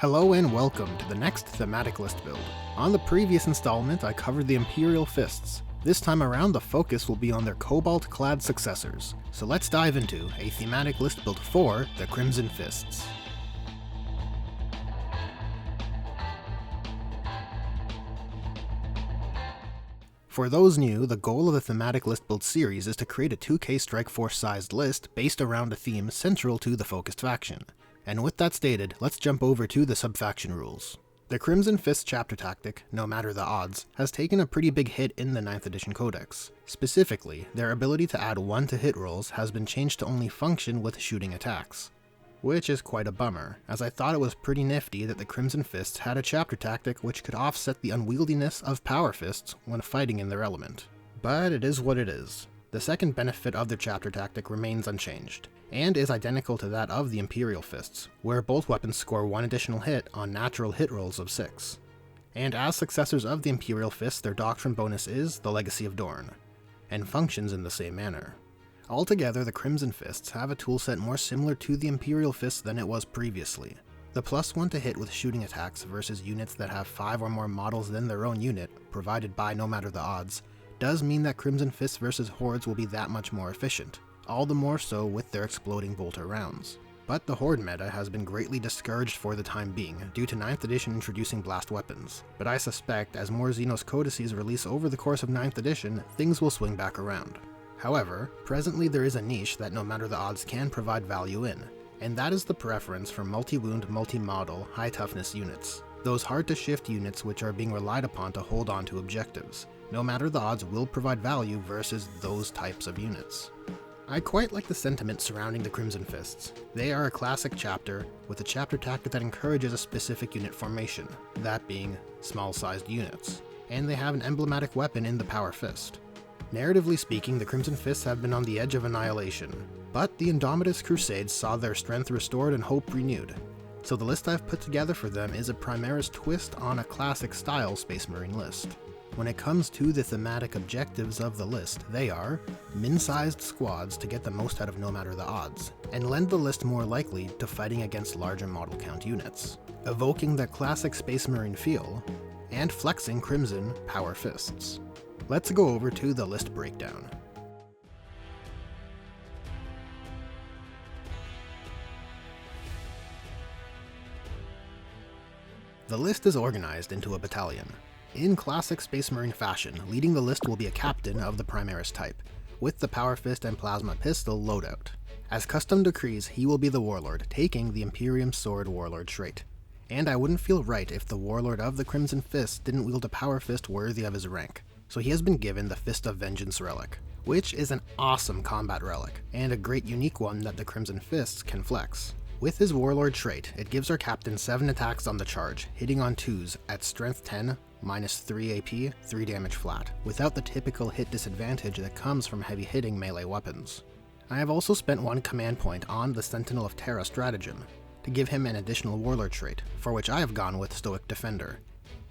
Hello and welcome to the next Thematic List Build. On the previous installment, I covered the Imperial Fists. This time around, the focus will be on their cobalt-clad successors. So let's dive into a Thematic List Build for the Crimson Fists. For those new, the goal of the Thematic List Build series is to create a 2K Strike Force sized list based around a theme central to the focused faction. And with that stated, let's jump over to the sub-faction rules. The Crimson Fist chapter tactic, no matter the odds, has taken a pretty big hit in the 9th edition codex. Specifically, their ability to add 1 to hit rolls has been changed to only function with shooting attacks. Which is quite a bummer, as I thought it was pretty nifty that the Crimson Fists had a chapter tactic which could offset the unwieldiness of Power Fists when fighting in their element. But it is what it is. The second benefit of their chapter tactic remains unchanged, and is identical to that of the Imperial Fists, where both weapons score 1 additional hit on natural hit rolls of 6. And as successors of the Imperial Fists, their doctrine bonus is the Legacy of Dorn, and functions in the same manner. Altogether, the Crimson Fists have a toolset more similar to the Imperial Fists than it was previously. The +1 to hit with shooting attacks versus units that have 5 or more models than their own unit, provided by no matter the odds, does mean that Crimson Fists versus Hordes will be that much more efficient, all the more so with their exploding bolter rounds. But the Horde meta has been greatly discouraged for the time being, due to 9th edition introducing blast weapons, but I suspect as more Xenos codices release over the course of 9th edition, things will swing back around. However, presently there is a niche that no matter the odds can provide value in, and that is the preference for multi-wound, multi-model, high-toughness units. Those hard-to-shift units which are being relied upon to hold on to objectives. No matter the odds will provide value versus those types of units. I quite like the sentiment surrounding the Crimson Fists. They are a classic chapter, with a chapter tactic that encourages a specific unit formation, that being small-sized units, and they have an emblematic weapon in the Power Fist. Narratively speaking, the Crimson Fists have been on the edge of annihilation, but the Indomitus Crusades saw their strength restored and hope renewed. So the list I've put together for them is a Primaris twist on a classic-style Space Marine list. When it comes to the thematic objectives of the list, they are min-sized squads to get the most out of no matter the odds, and lend the list more likely to fighting against larger model count units, evoking the classic Space Marine feel, and flexing Crimson Power Fists. Let's go over to the list breakdown. The list is organized into a battalion. In classic Space Marine fashion, leading the list will be a captain of the Primaris type, with the Power Fist and Plasma Pistol loadout. As custom decrees, he will be the Warlord, taking the Imperium Sword Warlord trait. And I wouldn't feel right if the Warlord of the Crimson Fist didn't wield a Power Fist worthy of his rank, so he has been given the Fist of Vengeance relic, which is an awesome combat relic, and a great unique one that the Crimson Fists can flex. With his Warlord trait, it gives our captain 7 attacks on the charge, hitting on 2s at strength 10, -3 AP, 3 damage flat, without the typical hit disadvantage that comes from heavy hitting melee weapons. I have also spent 1 command point on the Sentinel of Terra stratagem, to give him an additional Warlord trait, for which I have gone with Stoic Defender,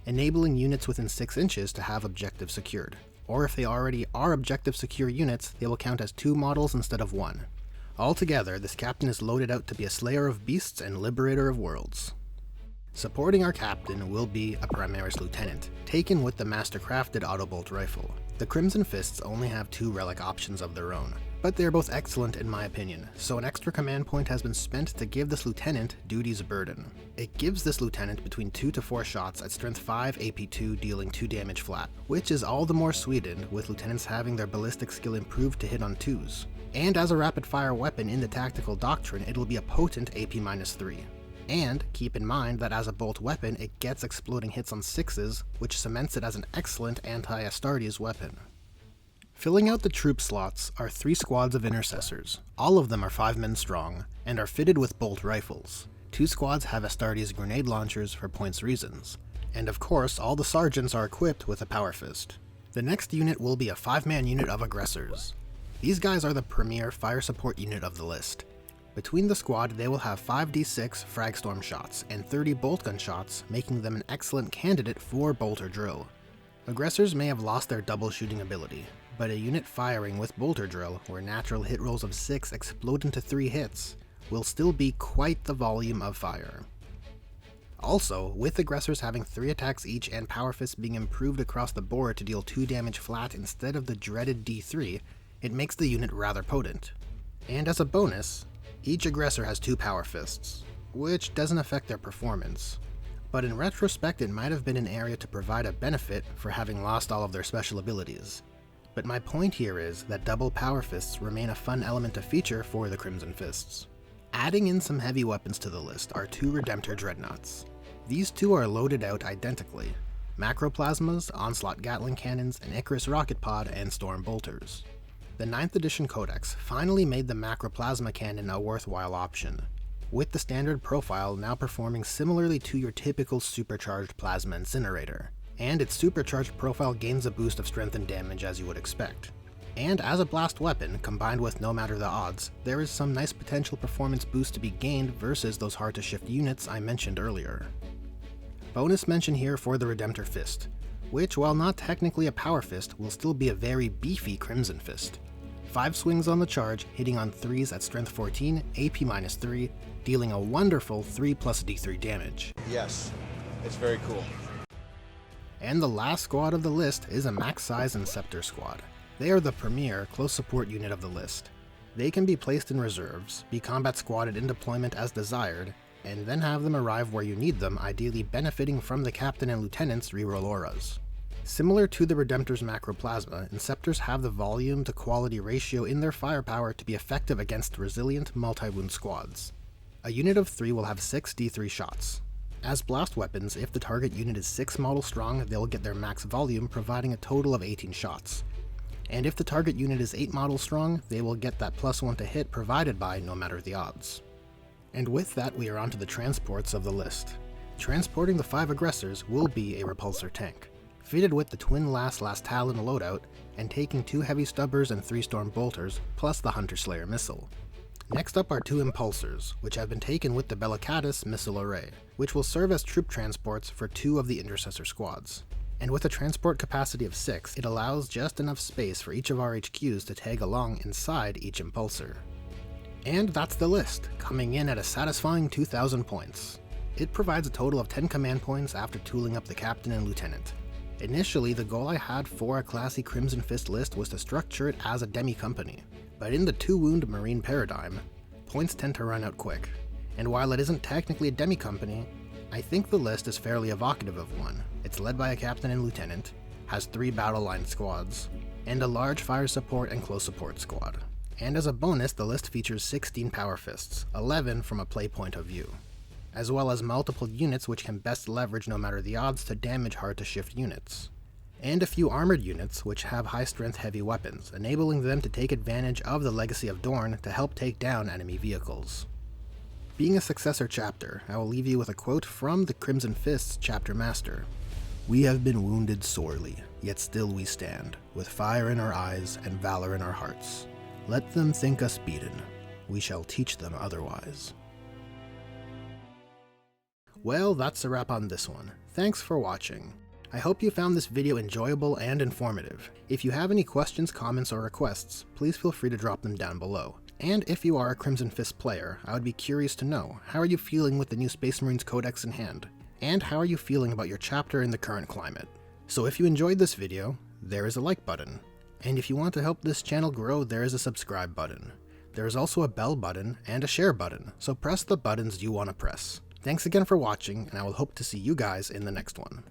enabling units within 6 inches to have objectives secured, or if they already are objective secure units, they will count as 2 models instead of 1. Altogether, this captain is loaded out to be a slayer of beasts and liberator of worlds. Supporting our captain will be a Primaris Lieutenant, taken with the master-crafted Autobolt rifle. The Crimson Fists only have 2 relic options of their own, but they are both excellent in my opinion, so an extra command point has been spent to give this Lieutenant Duty's Burden. It gives this Lieutenant between 2 to 4 shots at strength 5 AP2 dealing 2 damage flat, which is all the more sweetened with Lieutenants having their ballistic skill improved to hit on 2s. And as a rapid-fire weapon in the Tactical Doctrine, it'll be a potent AP-3. And keep in mind that as a bolt weapon, it gets exploding hits on 6s, which cements it as an excellent anti-Astartes weapon. Filling out the troop slots are 3 squads of intercessors. All of them are 5 men strong, and are fitted with bolt rifles. 2 squads have Astartes grenade launchers for points reasons. And of course, all the sergeants are equipped with a Power Fist. The next unit will be a 5-man unit of aggressors. These guys are the premier fire support unit of the list. Between the squad, they will have 5d6 Fragstorm shots and 30 bolt gun shots, making them an excellent candidate for bolter drill. Aggressors may have lost their double shooting ability, but a unit firing with bolter drill, where natural hit rolls of 6 explode into 3 hits, will still be quite the volume of fire. Also, with aggressors having 3 attacks each and Power Fists being improved across the board to deal 2 damage flat instead of the dreaded D3, it makes the unit rather potent. And as a bonus, each aggressor has 2 Power Fists, which doesn't affect their performance. But in retrospect, it might have been an area to provide a benefit for having lost all of their special abilities. But my point here is that double Power Fists remain a fun element to feature for the Crimson Fists. Adding in some heavy weapons to the list are 2 Redemptor Dreadnoughts. These 2 are loaded out identically: Macroplasmas, Onslaught Gatling Cannons, an Icarus Rocket Pod, and Storm Bolters. The 9th edition Codex finally made the Macroplasma Cannon a worthwhile option, with the standard profile now performing similarly to your typical supercharged Plasma Incinerator, and its supercharged profile gains a boost of strength and damage as you would expect. And as a blast weapon, combined with no matter the odds, there is some nice potential performance boost to be gained versus those hard to shift units I mentioned earlier. Bonus mention here for the Redemptor Fist, which, while not technically a Power Fist, will still be a very beefy Crimson Fist. 5 swings on the charge, hitting on 3s at strength 14, AP -3, dealing a wonderful 3 plus D3 damage. Yes, it's very cool. And the last squad of the list is a max size Inceptor squad. They are the premier close support unit of the list. They can be placed in reserves, be combat squatted in deployment as desired, and then have them arrive where you need them, ideally benefiting from the captain and lieutenant's reroll auras. Similar to the Redemptor's Macroplasma, Inceptors have the volume to quality ratio in their firepower to be effective against resilient multi-wound squads. A unit of 3 will have 6 D3 shots. As blast weapons, if the target unit is 6 model strong, they'll get their max volume, providing a total of 18 shots. And if the target unit is 8 model strong, they will get that +1 to hit provided by no matter the odds. And with that, we are onto the transports of the list. Transporting the 5 aggressors will be a repulsor tank, fitted with the twin Last Talon loadout, and taking 2 heavy stubbers and 3 storm bolters, plus the Hunter Slayer missile. Next up are 2 impulsors, which have been taken with the Bellicatus missile array, which will serve as troop transports for 2 of the intercessor squads. And with a transport capacity of 6, it allows just enough space for each of our HQs to tag along inside each impulsor. And that's the list, coming in at a satisfying 2,000 points. It provides a total of 10 command points after tooling up the captain and lieutenant. Initially, the goal I had for a classy Crimson Fist list was to structure it as a demi-company, but in the 2-wound Marine paradigm, points tend to run out quick, and while it isn't technically a demi-company, I think the list is fairly evocative of one. It's led by a captain and lieutenant, has 3 battle line squads, and a large fire support and close support squad. And as a bonus, the list features 16 Power Fists, 11 from a play point of view, as well as multiple units which can best leverage no matter the odds to damage hard to shift units, and a few armored units which have high strength heavy weapons, enabling them to take advantage of the Legacy of Dorn to help take down enemy vehicles. Being a successor chapter, I will leave you with a quote from the Crimson Fist's chapter master. "We have been wounded sorely, yet still we stand, with fire in our eyes and valor in our hearts. Let them think us beaten, we shall teach them otherwise." Well, that's a wrap on this one. Thanks for watching. I hope you found this video enjoyable and informative. If you have any questions, comments, or requests, please feel free to drop them down below. And if you are a Crimson Fist player, I would be curious to know, how are you feeling with the new Space Marines Codex in hand? And how are you feeling about your chapter in the current climate? So if you enjoyed this video, there is a like button. And if you want to help this channel grow, there is a subscribe button. There is also a bell button and a share button, so press the buttons you want to press. Thanks again for watching, and I will hope to see you guys in the next one.